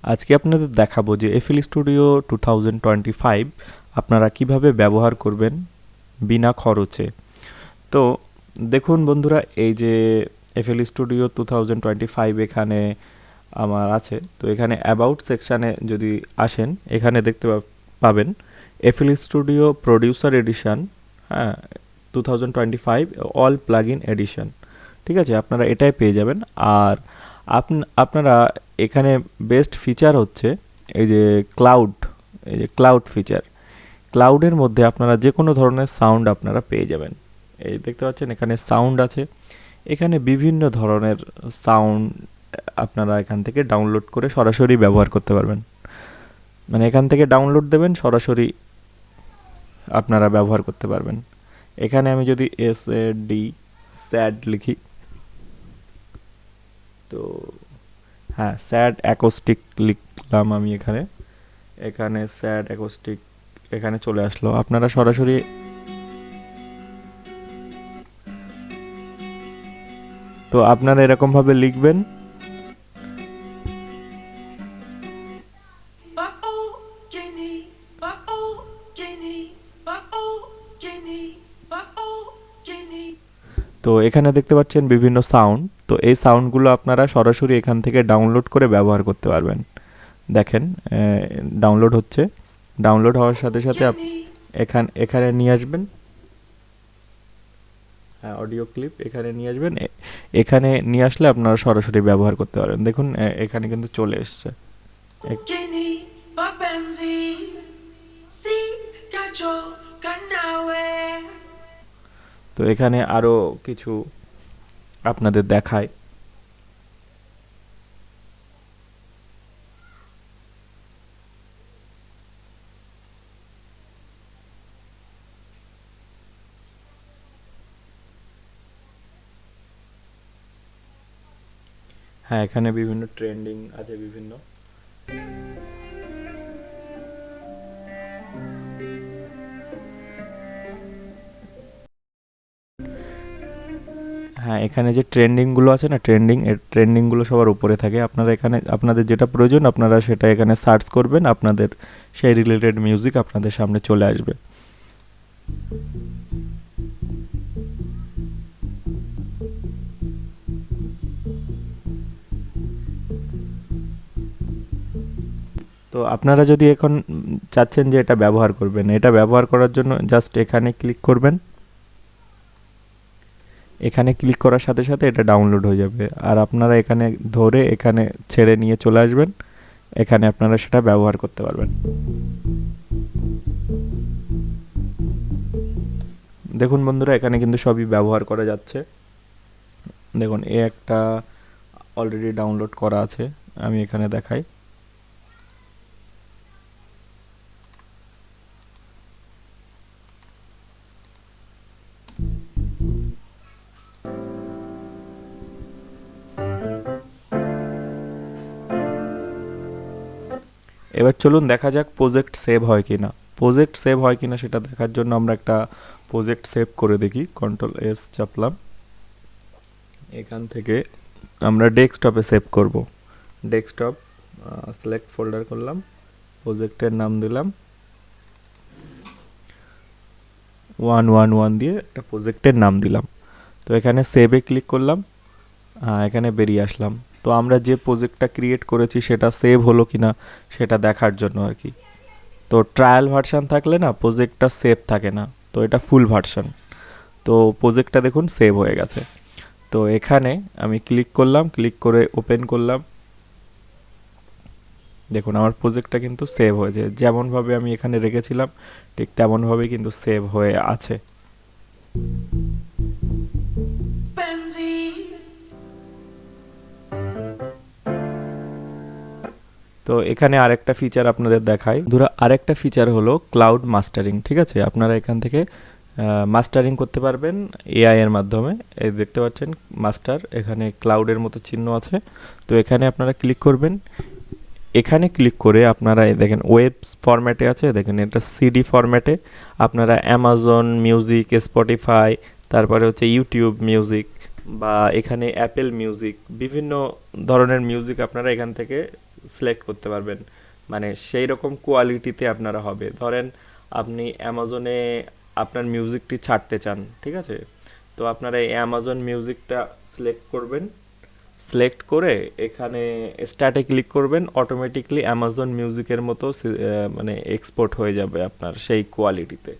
আজকে আপনাদের দেখাবো যে এফএল স্টুডিও 2025 আপনারা কিভাবে ব্যবহার করবেন বিনা খরচে। তো দেখুন বন্ধুরা, এই যে এফএল স্টুডিও 2025 এখানে আমার আছে। তো এখানে অ্যাবাউট সেকশানে যদি আসেন, এখানে দেখতে পাবেন এফএল স্টুডিও প্রডিউসার এডিশন, হ্যাঁ, 2025 অল প্লাগ ইন এডিশন। ঠিক আছে, আপনারা এটাই পেয়ে যাবেন। আর আপনারা এখানে বেস্ট ফিচার হচ্ছে এই যে ক্লাউড, এই যে ক্লাউড ফিচার। ক্লাউডের মধ্যে আপনারা যে কোনো ধরনের সাউন্ড আপনারা পেয়ে যাবেন। এই দেখতে পাচ্ছেন এখানে সাউন্ড আছে, এখানে বিভিন্ন ধরনের সাউন্ড আপনারা এখান থেকে ডাউনলোড করে সরাসরি ব্যবহার করতে পারবেন। মানে এখান থেকে ডাউনলোড দেবেন, সরাসরি আপনারা ব্যবহার করতে পারবেন। এখানে আমি যদি SAD স্যাড লিখি, তো হ্যাঁ, স্যাড অ্যাকোস্টিক লিখলাম আমি এখানে। এখানে স্যাড অ্যাকোস্টিক এখানে চলে আসলো। আপনারা সরাসরি তো আপনারা এরকমভাবে লিখবেন। তো এখানে দেখতে পাচ্ছেন বিভিন্ন সাউন্ড। তো এই সাউন্ডগুলো আপনারা সরাসরি এখান থেকে ডাউনলোড করে ব্যবহার করতে পারবেন। দেখেন ডাউনলোড হচ্ছে। ডাউনলোড হওয়ার সাথে সাথে এখানে নিয়ে আসবেন, অডিও ক্লিপ এখানে নিয়ে আসবেন। এখানে নিয়ে আসলে আপনারা সরাসরি ব্যবহার করতে পারবেন। দেখুন এখানে কিন্তু চলে এসছে। তো এখানে আরও কিছু আপনাদের দেখায়। হ্যাঁ, এখানে বিভিন্ন ট্রেন্ডিং আছে বিভিন্ন। হ্যাঁ, এখানে যে ট্রেন্ডিংগুলো আছে না, ট্রেন্ডিংগুলো সবার উপরে থাকে। আপনারা এখানে আপনাদের যেটা প্রয়োজন আপনারা সেটা এখানে সার্চ করবেন, আপনাদের সেই রিলেটেড মিউজিক আপনাদের সামনে চলে আসবে। তো আপনারা যদি এখন চাচ্ছেন যে এটা ব্যবহার করবেন, এটা ব্যবহার করার জন্য জাস্ট এখানে ক্লিক করবেন। এখানে ক্লিক করার সাথে সাথে এটা ডাউনলোড হয়ে যাবে, আর আপনারা এখানে ধরে এখানে ছেড়ে নিয়ে চলে আসবেন। এখানে আপনারা সেটা ব্যবহার করতে পারবেন। দেখুন বন্ধুরা, এখানে কিন্তু সবই ব্যবহার করা যাচ্ছে। দেখুন এ একটা অলরেডি ডাউনলোড করা আছে, আমি এখানে দেখাই। এবার চলুন দেখা যাক প্রজেক্ট সেভ হয় কিনা। প্রজেক্ট সেভ হয় কিনা সেটা দেখার জন্য আমরা একটা প্রজেক্ট সেভ করে দেখি। Ctrl+S চাপলাম, এখান থেকে আমরা ডেস্কটপে সেভ করব। ডেস্কটপ সিলেক্ট ফোল্ডার করলাম, প্রজেক্টের নাম দিলাম 111 দিয়ে একটা প্রজেক্টের নাম দিলাম। তো এখানে সেভে ক্লিক করলাম, এখানে বেরিয়ে আসলাম। তো আমরা যে প্রজেক্টটা ক্রিয়েট করেছি সেটা সেভ হলো কিনা সেটা দেখার জন্য আর কি। তো ট্রায়াল ভার্সান থাকলে না প্রজেক্টটা সেভ থাকে না, তো এটা ফুল ভার্সান। তো প্রজেক্টটা দেখুন সেভ হয়ে গেছে। তো এখানে আমি ক্লিক করলাম, ক্লিক করে ওপেন করলাম। দেখুন আমার প্রজেক্টটা কিন্তু সেভ হয়েছে, যেমনভাবে আমি এখানে রেখেছিলাম ঠিক তেমনভাবে কিন্তু সেভ হয়ে আছে। তো এখানে আরেকটা ফিচার আপনাদের দেখাই। আরেকটা ফিচার হলো ক্লাউড মাস্টারিং। ঠিক আছে, আপনারা এখান থেকে মাস্টারিং করতে পারবেন এআই এর মাধ্যমে। এই দেখতে পাচ্ছেন মাস্টার, এখানে ক্লাউডের মতো চিহ্ন আছে। তো এখানে আপনারা ক্লিক করবেন। এখানে ক্লিক করে আপনারা দেখেন ওয়েব ফরম্যাটে আছে, দেখেন এটা সিডি ফরম্যাটে। আপনারা অ্যামাজন মিউজিক, স্পটিফাই, তারপরে হচ্ছে ইউটিউব মিউজিক বা এখানে অ্যাপেল মিউজিক, বিভিন্ন ধরনের মিউজিক আপনারা এখান থেকে সিলেক্ট করতে পারবেন, মানে সেই রকম কোয়ালিটিতে আপনারা হবে। ধরেন আপনি অ্যামাজনে আপনার মিউজিকটি ছাড়তে চান, ঠিক আছে? তো আপনারা এই অ্যামাজন মিউজিকটা সিলেক্ট করবেন, সিলেক্ট করে এখানে স্টার্টে ক্লিক করবেন, অটোমেটিকলি অ্যামাজন মিউজিকের মতো মানে এক্সপোর্ট হয়ে যাবে আপনার সেই কোয়ালিটিতে।